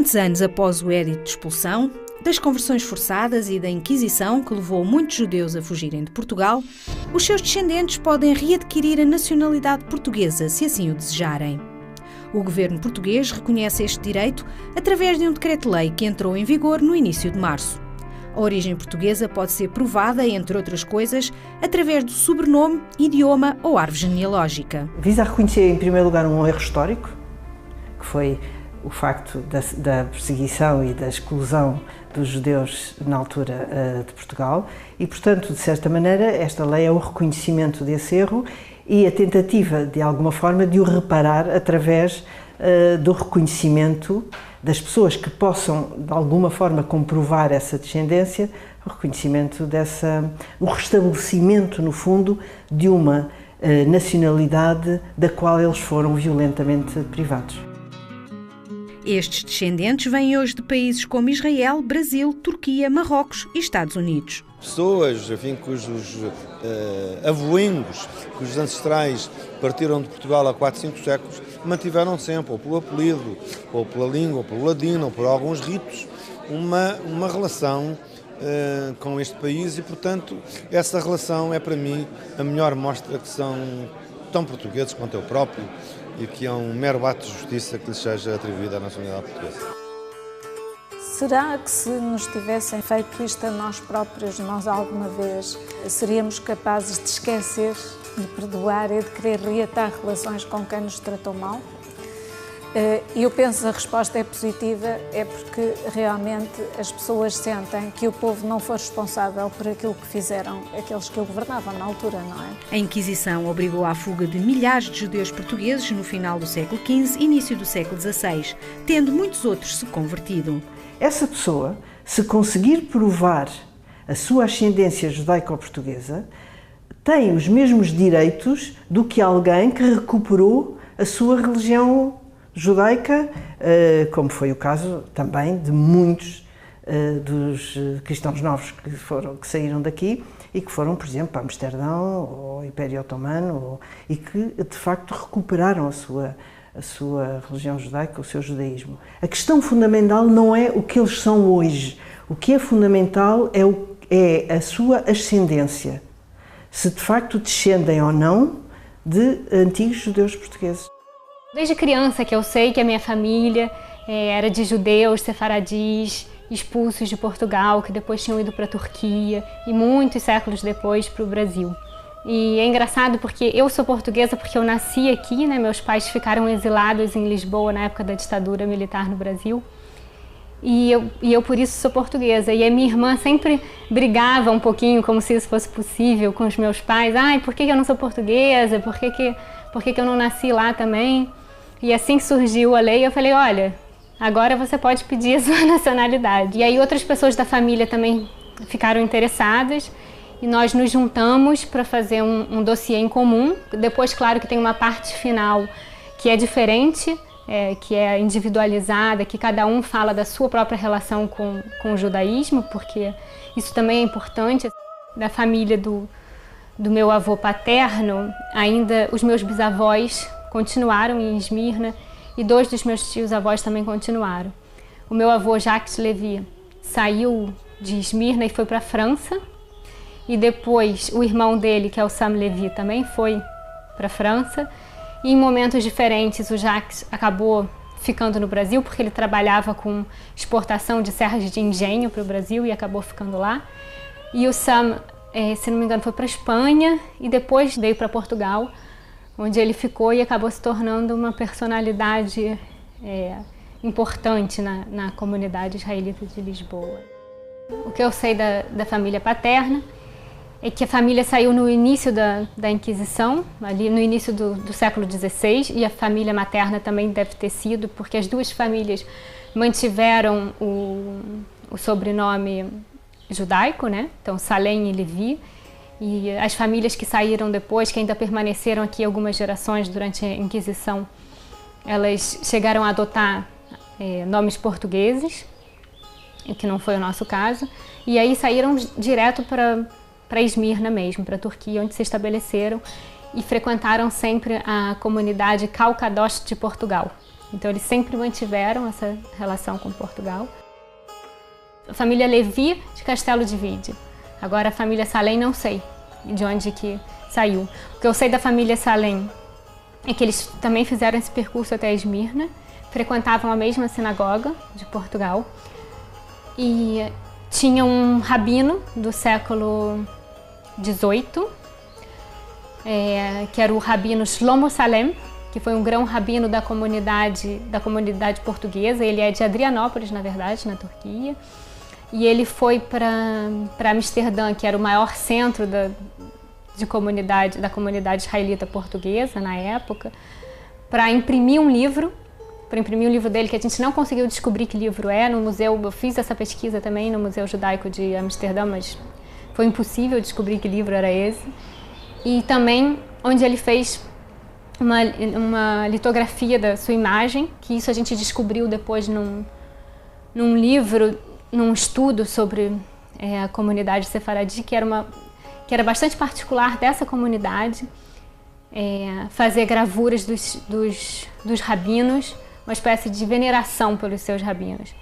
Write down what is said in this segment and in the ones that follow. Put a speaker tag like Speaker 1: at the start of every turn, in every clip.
Speaker 1: Tantos anos após o édito de expulsão, das conversões forçadas e da Inquisição, que levou muitos judeus a fugirem de Portugal, os seus descendentes podem readquirir a nacionalidade portuguesa, se assim o desejarem. O governo português reconhece este direito através de um decreto-lei que entrou em vigor no início de março. A origem portuguesa pode ser provada, entre outras coisas, através do sobrenome, idioma ou árvore genealógica.
Speaker 2: Visa reconhecer, em primeiro lugar, um erro histórico, que foi o facto da perseguição e da exclusão dos judeus na altura de Portugal e, portanto, de certa maneira, esta lei é o reconhecimento desse erro e a tentativa, de alguma forma, de o reparar através do reconhecimento das pessoas que possam, de alguma forma, comprovar essa descendência, o reconhecimento o restabelecimento, no fundo, de uma nacionalidade da qual eles foram violentamente privados.
Speaker 1: Estes descendentes vêm hoje de países como Israel, Brasil, Turquia, Marrocos e Estados Unidos.
Speaker 3: Pessoas, enfim, cujos avoengos, cujos ancestrais partiram de Portugal há 4, 5 séculos, mantiveram sempre, ou pelo apelido, ou pela língua, ou pelo ladino, ou por alguns ritos, uma relação com este país e, portanto, essa relação é para mim a melhor mostra que são tão portugueses quanto eu próprio e que é um mero ato de justiça que lhes seja atribuída à nacionalidade portuguesa.
Speaker 4: Será que se nos tivessem feito isto a nós próprios, nós alguma vez seríamos capazes de esquecer, de perdoar e de querer reatar relações com quem nos tratou mal? Eu penso que a resposta é positiva, é porque realmente as pessoas sentem que o povo não foi responsável por aquilo que fizeram aqueles que o governavam na altura, não é?
Speaker 1: A Inquisição obrigou à fuga de milhares de judeus portugueses no final do século XV e início do século XVI, tendo muitos outros se convertido.
Speaker 2: Essa pessoa, se conseguir provar a sua ascendência judaico-portuguesa, tem os mesmos direitos do que alguém que recuperou a sua religião judaica, como foi o caso também de muitos dos cristãos novos que saíram daqui e que foram, por exemplo, para Amsterdão ou Império Otomano e que, de facto, recuperaram a sua religião judaica, o seu judaísmo. A questão fundamental não é o que eles são hoje. O que é fundamental é a sua ascendência. Se, de facto, descendem ou não de antigos judeus portugueses.
Speaker 5: Desde criança que eu sei que a minha família era de judeus sefaradis, expulsos de Portugal, que depois tinham ido para a Turquia e muitos séculos depois para o Brasil. E é engraçado porque eu sou portuguesa porque eu nasci aqui, né? Meus pais ficaram exilados em Lisboa na época da ditadura militar no Brasil. E eu por isso sou portuguesa. E a minha irmã sempre brigava um pouquinho, como se isso fosse possível, com os meus pais. Ai, por que eu não sou portuguesa? Por que eu não nasci lá também? E assim que surgiu a lei, eu falei, olha, agora você pode pedir a sua nacionalidade. E aí outras pessoas da família também ficaram interessadas e nós nos juntamos para fazer um dossiê em comum. Depois, claro que tem uma parte final que é diferente, que é individualizada, que cada um fala da sua própria relação com o judaísmo, porque isso também é importante. Da família do meu avô paterno, ainda os meus bisavós continuaram em Esmirna e 2 dos meus tios-avós também continuaram. O meu avô Jacques Lévy saiu de Esmirna e foi para a França e depois o irmão dele, que é o Sam Lévy, também foi para a França e em momentos diferentes o Jacques acabou ficando no Brasil porque ele trabalhava com exportação de serras de engenho para o Brasil e acabou ficando lá. E o Sam, se não me engano, foi para a Espanha e depois veio para Portugal, onde ele ficou e acabou se tornando uma personalidade importante na comunidade israelita de Lisboa. O que eu sei da família paterna é que a família saiu no início da Inquisição, ali no início do século XVI, e a família materna também deve ter sido, porque as duas famílias mantiveram o sobrenome judaico, né? Então Salem e Levi. E as famílias que saíram depois, que ainda permaneceram aqui algumas gerações durante a Inquisição, elas chegaram a adotar nomes portugueses, o que não foi o nosso caso, e aí saíram direto para Esmirna mesmo, para a Turquia, onde se estabeleceram e frequentaram sempre a comunidade Calcadoche de Portugal. Então eles sempre mantiveram essa relação com Portugal. A família Levi de Castelo de Vide. Agora a família Salem não sei de onde que saiu. O que eu sei da família Salem é que eles também fizeram esse percurso até Esmirna, frequentavam a mesma sinagoga de Portugal e tinha um rabino do século XVIII, que era o rabino Shlomo Salem, que foi um grão-rabino da comunidade portuguesa. Ele é de Adrianópolis, na verdade, na Turquia. E ele foi para Amsterdã, que era o maior centro da comunidade israelita portuguesa na época, para imprimir um livro dele, que a gente não conseguiu descobrir que livro é. No museu, eu fiz essa pesquisa também no Museu Judaico de Amsterdã, mas foi impossível descobrir que livro era esse. E também onde ele fez uma litografia da sua imagem, que isso a gente descobriu depois num livro, num estudo sobre a comunidade sefaradi, que era bastante particular dessa comunidade, fazer gravuras dos rabinos, uma espécie de veneração pelos seus rabinos.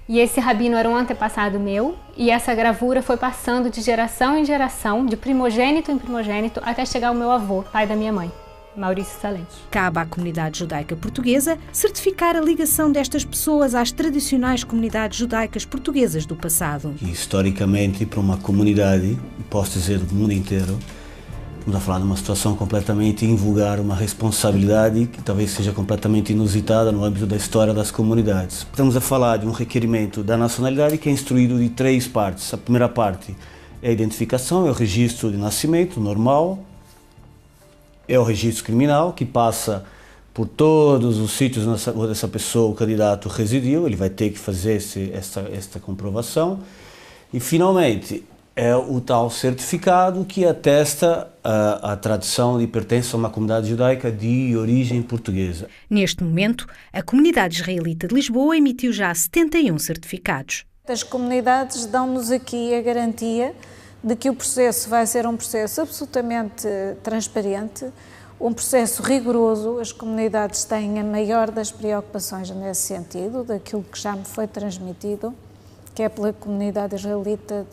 Speaker 5: E esse rabino era um antepassado meu, e essa gravura foi passando de geração em geração, de primogênito em primogênito, até chegar ao meu avô, pai da minha mãe, Maurício Salem.
Speaker 1: Cabe à comunidade judaica portuguesa certificar a ligação destas pessoas às tradicionais comunidades judaicas portuguesas do passado.
Speaker 6: E, historicamente, para uma comunidade, posso dizer do mundo inteiro, estamos a falar de uma situação completamente invulgar, uma responsabilidade que talvez seja completamente inusitada no âmbito da história das comunidades. Estamos a falar de um requerimento da nacionalidade que é instruído de 3 partes. A primeira parte é a identificação, é o registro de nascimento normal, é o registro criminal, que passa por todos os sítios onde essa pessoa, o candidato, residiu. Ele vai ter que fazer esta comprovação. E, finalmente, é o tal certificado que atesta a tradição de pertença a uma comunidade judaica de origem portuguesa.
Speaker 1: Neste momento, a comunidade israelita de Lisboa emitiu já 71 certificados.
Speaker 4: As comunidades dão-nos aqui a garantia de que o processo vai ser um processo absolutamente transparente, um processo rigoroso. As comunidades têm a maior das preocupações nesse sentido, daquilo que já me foi transmitido, quer pela comunidade israelita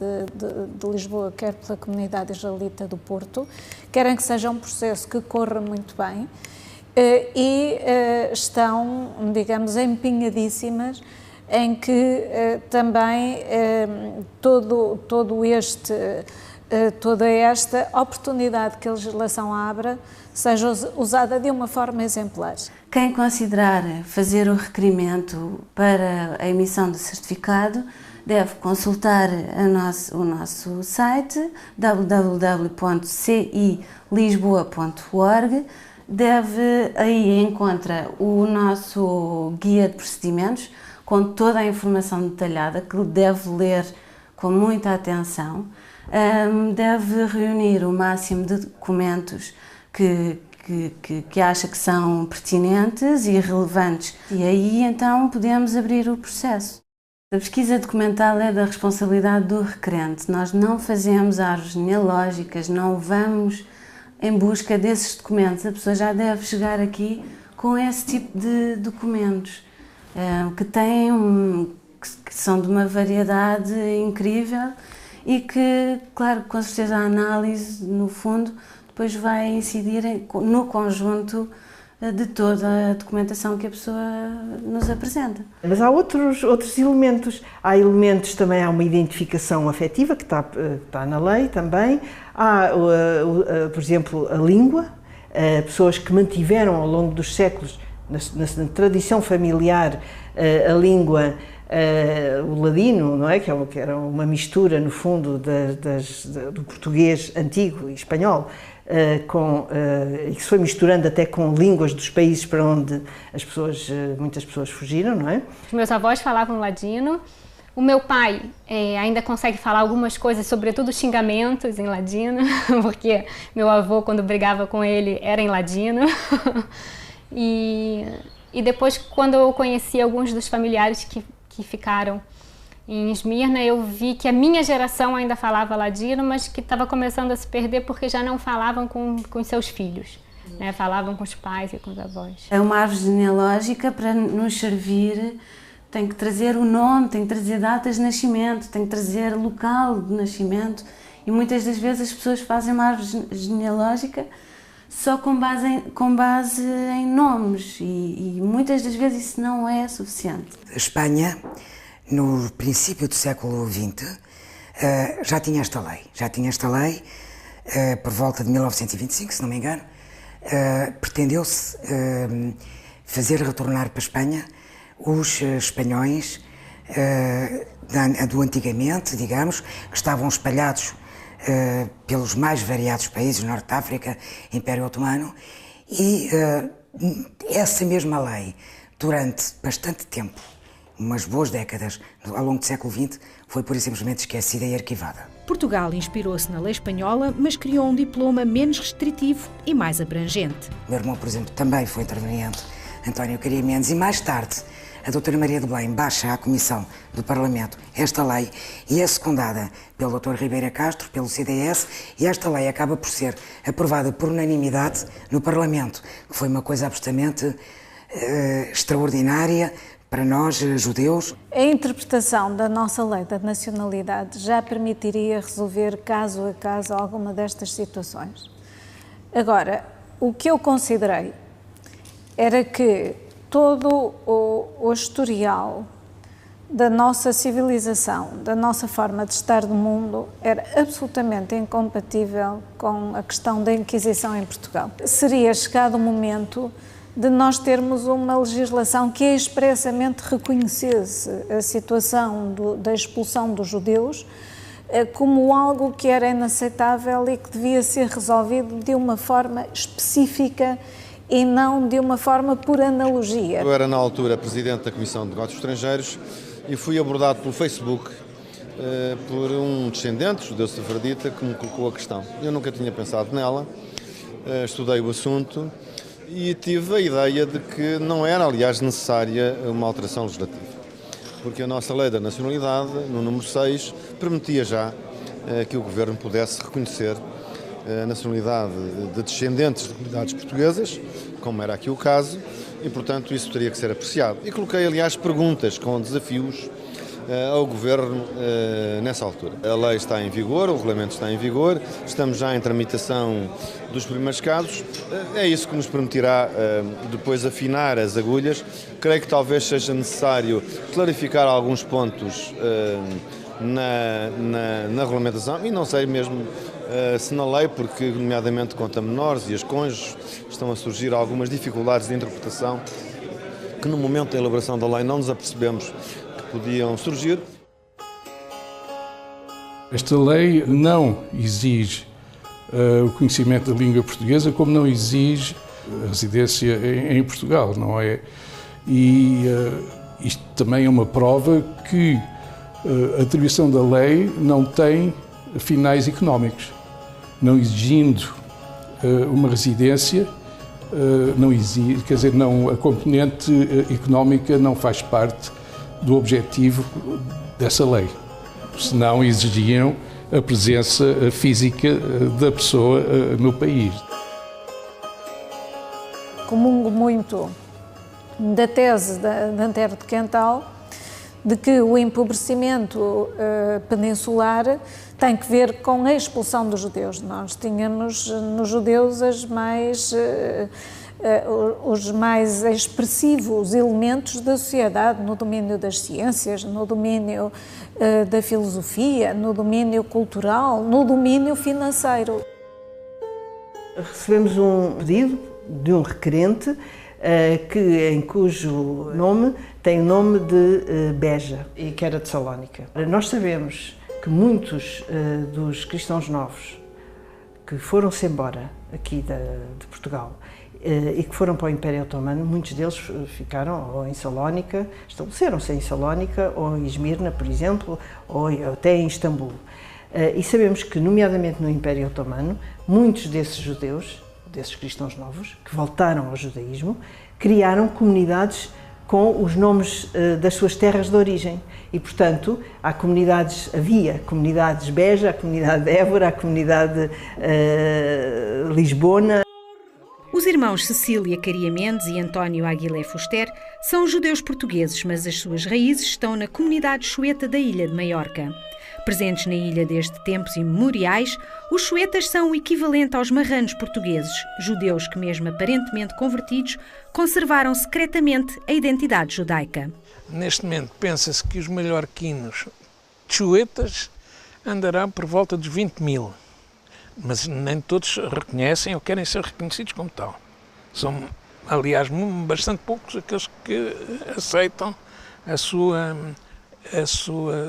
Speaker 4: de Lisboa, quer pela comunidade israelita do Porto, querem que seja um processo que corra muito bem e estão, digamos, empenhadíssimas em que também toda esta oportunidade que a legislação abra seja usada de uma forma exemplar.
Speaker 7: Quem considerar fazer o requerimento para a emissão do certificado deve consultar o nosso site www.cilisboa.org. Aí encontra o nosso guia de procedimentos com toda a informação detalhada, que deve ler com muita atenção. Deve reunir o máximo de documentos que acha que são pertinentes e relevantes. E aí então podemos abrir o processo. A pesquisa documental é da responsabilidade do requerente. Nós não fazemos árvores genealógicas, não vamos em busca desses documentos. A pessoa já deve chegar aqui com esse tipo de documentos, que são de uma variedade incrível e que, claro, com certeza a análise, no fundo, depois vai incidir no conjunto de toda a documentação que a pessoa nos apresenta.
Speaker 2: Mas há outros elementos. Há elementos também, há uma identificação afetiva que está na lei também. Há, por exemplo, a língua. Pessoas que mantiveram ao longo dos séculos, na tradição familiar, a língua, o ladino, não é? Que era uma mistura, no fundo, do português antigo e espanhol, e que se foi misturando até com línguas dos países para onde muitas pessoas fugiram, não é?
Speaker 5: Os meus avós falavam ladino. O meu pai ainda consegue falar algumas coisas, sobretudo xingamentos em ladino, porque meu avô, quando brigava com ele, era em ladino. E depois, quando eu conheci alguns dos familiares que ficaram em Esmirna, eu vi que a minha geração ainda falava ladino, mas que estava começando a se perder porque já não falavam com seus filhos. né? Falavam com os pais e com os avós.
Speaker 7: É uma árvore genealógica para nos servir, tem que trazer o nome, tem que trazer datas de nascimento, tem que trazer local de nascimento e muitas das vezes as pessoas fazem uma árvore genealógica só com base em nomes e muitas das vezes isso não é suficiente.
Speaker 8: A Espanha, no princípio do século XX, já tinha esta lei, por volta de 1925, se não me engano, pretendeu-se fazer retornar para a Espanha os espanhóis do antigamente, digamos, que estavam espalhados pelos mais variados países, Norte de África, Império Otomano, e essa mesma lei, durante bastante tempo, umas boas décadas, ao longo do século XX, foi pura e simplesmente esquecida e arquivada.
Speaker 1: Portugal inspirou-se na lei espanhola, mas criou um diploma menos restritivo e mais abrangente.
Speaker 8: O meu irmão, por exemplo, também foi interveniente, António Caria Mendes, e mais tarde a doutora Maria de Belém baixa à Comissão do Parlamento esta lei e é secundada pelo doutor Ribeira Castro, pelo CDS, e esta lei acaba por ser aprovada por unanimidade no Parlamento, que foi uma coisa absolutamente extraordinária para nós, judeus.
Speaker 4: A interpretação da nossa lei da nacionalidade já permitiria resolver caso a caso alguma destas situações. Agora, o que eu considerei era que todo o historial da nossa civilização, da nossa forma de estar no mundo, era absolutamente incompatível com a questão da Inquisição em Portugal. Seria chegado o momento de nós termos uma legislação que expressamente reconhecesse a situação da expulsão dos judeus como algo que era inaceitável e que devia ser resolvido de uma forma específica e não de uma forma por analogia.
Speaker 3: Eu era na altura presidente da Comissão de Negócios Estrangeiros e fui abordado pelo Facebook por um descendente, judeu sefardita, que me colocou a questão. Eu nunca tinha pensado nela, estudei o assunto e tive a ideia de que não era, aliás, necessária uma alteração legislativa, porque a nossa lei da nacionalidade, no número 6, permitia já que o Governo pudesse reconhecer a nacionalidade de descendentes de comunidades portuguesas, como era aqui o caso, e, portanto, isso teria que ser apreciado. E coloquei, aliás, perguntas com desafios ao Governo nessa altura. A lei está em vigor, o regulamento está em vigor, estamos já em tramitação dos primeiros casos, é isso que nos permitirá depois afinar as agulhas. Creio que talvez seja necessário clarificar alguns pontos na regulamentação e não sei mesmo se na lei, porque nomeadamente quanto a menores e as cônjuges estão a surgir algumas dificuldades de interpretação que no momento da elaboração da lei não nos apercebemos que podiam surgir.
Speaker 9: Esta lei não exige o conhecimento da língua portuguesa, como não exige a residência em Portugal, não é? E isto também é uma prova que a atribuição da lei não tem finais económicos. Não exigindo uma residência, não exige, quer dizer, não, a componente económica não faz parte do objetivo dessa lei. Senão exigiam a presença física da pessoa no país.
Speaker 4: Comungo muito da tese de Antero de Quental, de que o empobrecimento peninsular tem que ver com a expulsão dos judeus. Nós tínhamos nos judeus os mais expressivos elementos da sociedade no domínio das ciências, no domínio da filosofia, no domínio cultural, no domínio financeiro.
Speaker 2: Recebemos um pedido de um requerente em cujo nome tem o nome de Beja e que era de Salónica. Nós sabemos que muitos dos cristãos novos que foram-se embora aqui de Portugal e que foram para o Império Otomano, muitos deles ficaram ou em Salónica, estabeleceram-se em Salónica ou em Esmirna, por exemplo, ou até em Istambul. E sabemos que, nomeadamente no Império Otomano, muitos desses judeus, desses cristãos novos, que voltaram ao judaísmo, criaram comunidades com os nomes das suas terras de origem. E, portanto, havia comunidades Beja, a comunidade de Évora, a comunidade Lisbona.
Speaker 1: Os Os irmãos Cecília Caria Mendes e António Aguilé Fuster são judeus portugueses, mas as suas raízes estão na comunidade chueta da ilha de Maiorca. Presentes na ilha desde tempos imemoriais, os chuetas são o equivalente aos marranos portugueses, judeus que, mesmo aparentemente convertidos, conservaram secretamente a identidade judaica.
Speaker 10: Neste momento, pensa-se que os maiorquinos chuetas andarão por volta dos 20 mil, mas nem todos reconhecem ou querem ser reconhecidos como tal. São, aliás, bastante poucos aqueles que aceitam a sua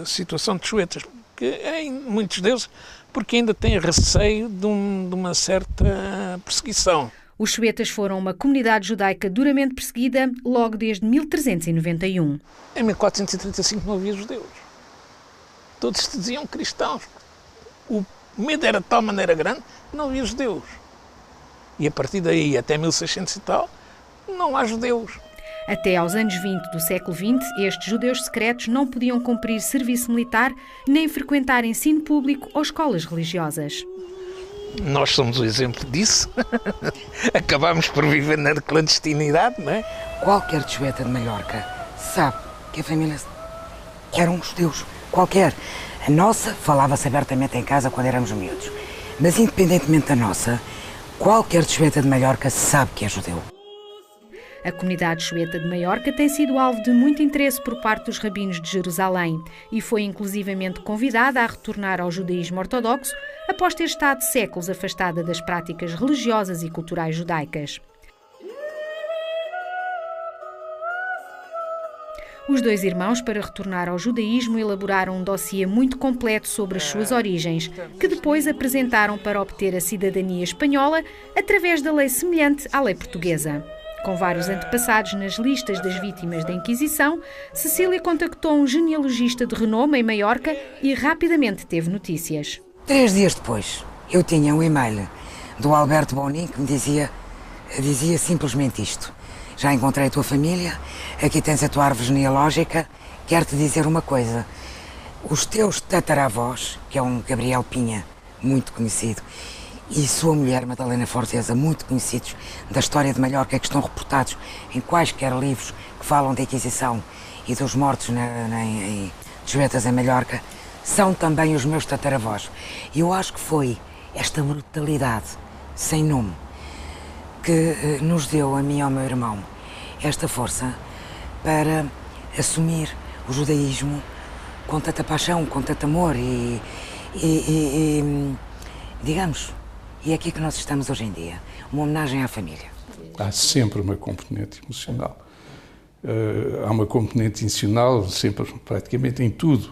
Speaker 10: situação de chuetas, que em muitos deles, porque ainda têm receio de uma certa perseguição.
Speaker 1: Os chuetas foram uma comunidade judaica duramente perseguida logo desde 1391.
Speaker 10: Em 1435 não havia judeus. Todos se diziam cristãos. O medo era de tal maneira grande que não havia judeus. E a partir daí, até 1600 e tal, não há judeus.
Speaker 1: Até aos anos 20 do século XX, estes judeus secretos não podiam cumprir serviço militar nem frequentar ensino público ou escolas religiosas.
Speaker 10: Nós somos o exemplo disso. Acabámos por viver na clandestinidade, não é?
Speaker 8: Qualquer chueta de Maiorca sabe que a família eram judeus. Qualquer. A nossa falava-se abertamente em casa quando éramos miúdos. Mas independentemente da nossa, qualquer chueta de Maiorca sabe que é judeu.
Speaker 1: A comunidade chueta de Maiorca tem sido alvo de muito interesse por parte dos rabinos de Jerusalém e foi inclusivamente convidada a retornar ao judaísmo ortodoxo após ter estado séculos afastada das práticas religiosas e culturais judaicas. Os dois irmãos, para retornar ao judaísmo, elaboraram um dossiê muito completo sobre as suas origens, que depois apresentaram para obter a cidadania espanhola através da lei semelhante à lei portuguesa. Com vários antepassados nas listas das vítimas da Inquisição, Cecília contactou um genealogista de renome em Maiorca e rapidamente teve notícias.
Speaker 8: 3 dias depois, eu tinha um e-mail do Alberto Bonin que me dizia simplesmente isto. Já encontrei a tua família, aqui tens a tua árvore genealógica, quero-te dizer uma coisa. Os teus tataravós, que é um Gabriel Pinha, muito conhecido, e sua mulher, Madalena Forteza, muito conhecidos da história de Maiorca, que estão reportados em quaisquer livros que falam da Inquisição e dos mortos em chuetas em Maiorca, são também os meus tataravós. E eu acho que foi esta brutalidade, sem nome, que nos deu, a mim e ao meu irmão, esta força para assumir o judaísmo com tanta paixão, com tanto amor e digamos, e é aqui que nós estamos hoje em dia, uma homenagem à família.
Speaker 9: Há sempre uma componente emocional. Há uma componente emocional sempre, praticamente em tudo,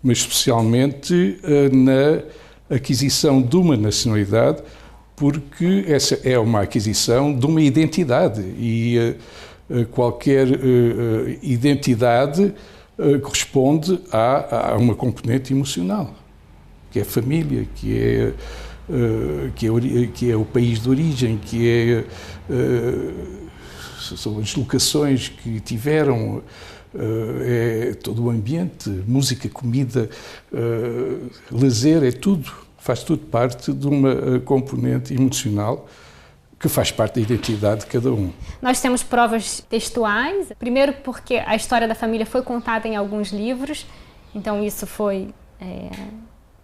Speaker 9: mas especialmente na aquisição de uma nacionalidade, porque essa é uma aquisição de uma identidade e qualquer identidade corresponde a uma componente emocional, que é a família, que é o país de origem, que são as locações que tiveram, é todo o ambiente, música, comida, lazer, é tudo, faz tudo parte de uma componente emocional que faz parte da identidade de cada um.
Speaker 5: Nós temos provas textuais, primeiro porque a história da família foi contada em alguns livros, então isso foi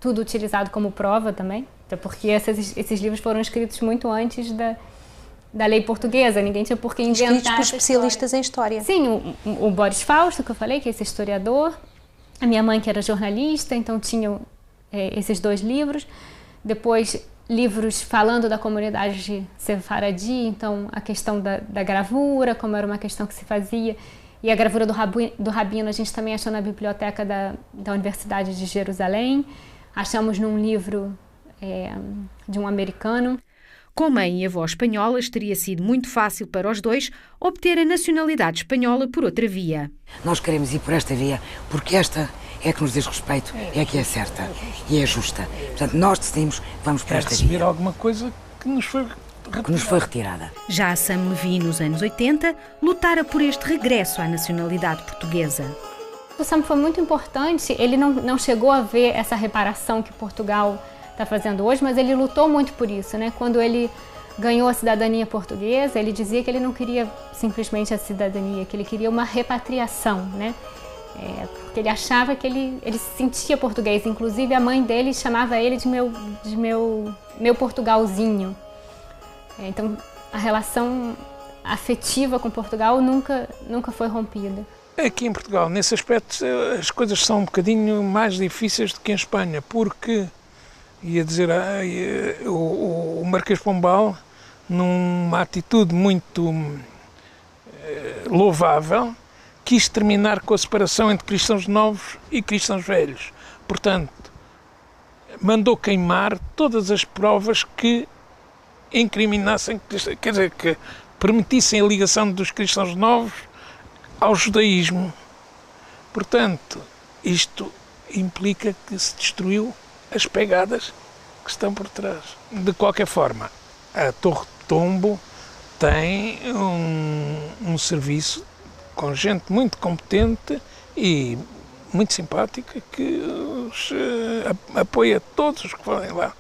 Speaker 5: tudo utilizado como prova também, até porque esses livros foram escritos muito antes da lei portuguesa, ninguém tinha por que inventar.
Speaker 11: Escritos por especialistas em história.
Speaker 5: Sim, o Boris Fausto, que eu falei, que é esse historiador, a minha mãe que era jornalista, então tinham esses 2 livros, depois livros falando da comunidade sefaradi, então a questão da gravura, como era uma questão que se fazia, e a gravura do Rabino a gente também achou na biblioteca da Universidade de Jerusalém, achamos num livro de um americano.
Speaker 1: Com mãe e avó espanholas, teria sido muito fácil para os dois obter a nacionalidade espanhola por outra via.
Speaker 8: Nós queremos ir por esta via porque esta é que nos diz respeito, é que é certa e é justa. Portanto, nós decidimos, vamos por esta via.
Speaker 10: Receber alguma coisa que nos foi retirada.
Speaker 1: Já a Sam Levi, nos anos 80, lutara por este regresso à nacionalidade portuguesa.
Speaker 5: O Sam foi muito importante, ele não chegou a ver essa reparação que Portugal está fazendo hoje, mas ele lutou muito por isso, né? Quando ele ganhou a cidadania portuguesa, ele dizia que ele não queria simplesmente a cidadania, que ele queria uma repatriação, né? Porque ele achava que ele se sentia português. Inclusive, a mãe dele chamava ele de meu Portugalzinho. Então, a relação afetiva com Portugal nunca foi rompida.
Speaker 10: Aqui em Portugal, nesse aspecto, as coisas são um bocadinho mais difíceis do que em Espanha, porque, ia dizer, o Marquês de Pombal, numa atitude muito louvável, quis terminar com a separação entre cristãos novos e cristãos velhos. Portanto, mandou queimar todas as provas que incriminassem, quer dizer, que permitissem a ligação dos cristãos novos ao judaísmo. Portanto, isto implica que se destruiu as pegadas que estão por trás. De qualquer forma, a Torre de Tombo tem um serviço com gente muito competente e muito simpática que apoia todos os que forem lá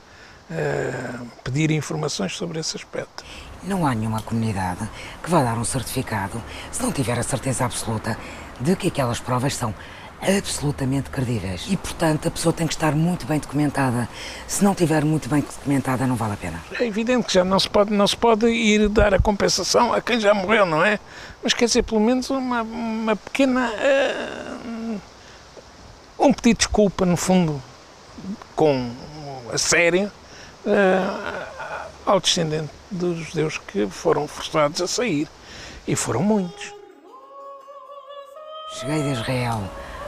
Speaker 10: pedir informações sobre esse aspecto.
Speaker 8: Não há nenhuma comunidade que vá dar um certificado se não tiver a certeza absoluta de que aquelas provas são absolutamente credíveis. E, portanto, a pessoa tem que estar muito bem documentada. Se não estiver muito bem documentada, não vale a pena. É
Speaker 10: evidente que já não se pode ir dar a compensação a quem já morreu, não é? Mas quer dizer, pelo menos uma pequena... um pedido de desculpa, no fundo, com a sério, ao descendente dos judeus que foram forçados a sair. E foram muitos.
Speaker 8: Cheguei de Israel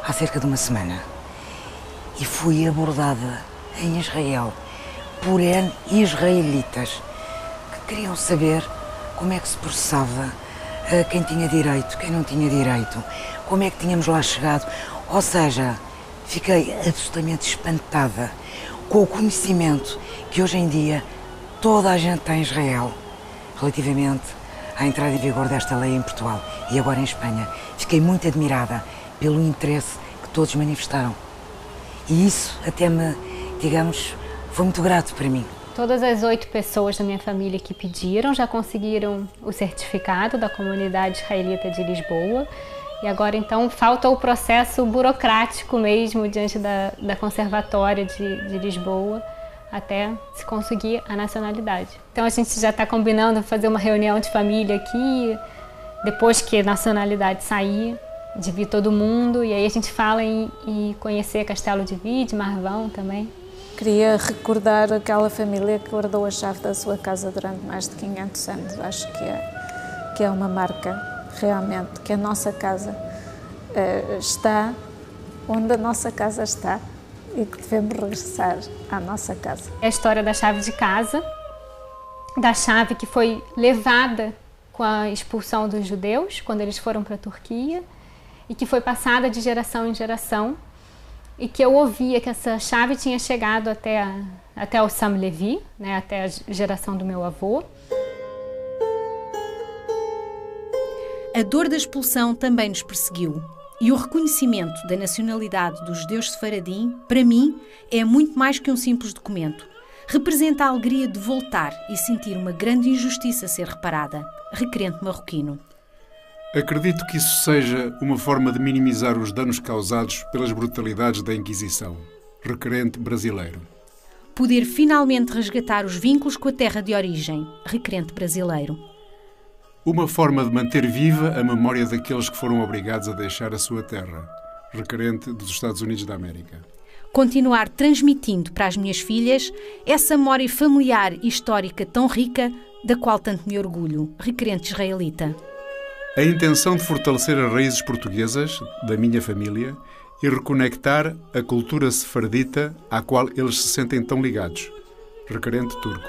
Speaker 8: há cerca de uma semana e fui abordada em Israel por israelitas que queriam saber como é que se processava quem tinha direito, quem não tinha direito, como é que tínhamos lá chegado. Ou seja, fiquei absolutamente espantada com o conhecimento que hoje em dia toda a gente tem em Israel relativamente à entrada em vigor desta lei em Portugal e agora em Espanha. Fiquei muito admirada pelo interesse que todos manifestaram. E isso até me, digamos, foi muito grato para mim.
Speaker 5: Todas as 8 pessoas da minha família que pediram já conseguiram o certificado da comunidade israelita de Lisboa. E agora, então, falta o processo burocrático mesmo diante da Conservatória de Lisboa até se conseguir a nacionalidade. Então, a gente já está combinando fazer uma reunião de família aqui, depois que a nacionalidade sair, de vir todo mundo, e aí a gente fala em conhecer Castelo de Vide, Marvão também.
Speaker 4: Queria recordar aquela família que guardou a chave da sua casa durante mais de 500 anos. Acho que é uma marca, realmente, que a nossa casa está onde a nossa casa está e que devemos regressar à nossa casa.
Speaker 5: É a história da chave de casa, da chave que foi levada com a expulsão dos judeus, quando eles foram para a Turquia, e que foi passada de geração em geração, e que eu ouvia que essa chave tinha chegado até o Sam Levi, né, até a geração do meu avô.
Speaker 1: A dor da expulsão também nos perseguiu, e o reconhecimento da nacionalidade dos judeus sefaradim, para mim, é muito mais que um simples documento. Representa a alegria de voltar e sentir uma grande injustiça a ser reparada. Requerente marroquino.
Speaker 12: Acredito que isso seja uma forma de minimizar os danos causados pelas brutalidades da Inquisição. Requerente brasileiro.
Speaker 1: Poder finalmente resgatar os vínculos com a terra de origem. Requerente brasileiro.
Speaker 12: Uma forma de manter viva a memória daqueles que foram obrigados a deixar a sua terra. Requerente dos Estados Unidos da América.
Speaker 1: Continuar transmitindo para as minhas filhas essa memória familiar e histórica tão rica, da qual tanto me orgulho. Requerente israelita.
Speaker 12: A intenção de fortalecer as raízes portuguesas da minha família e reconectar a cultura sefardita à qual eles se sentem tão ligados. Requerente turco.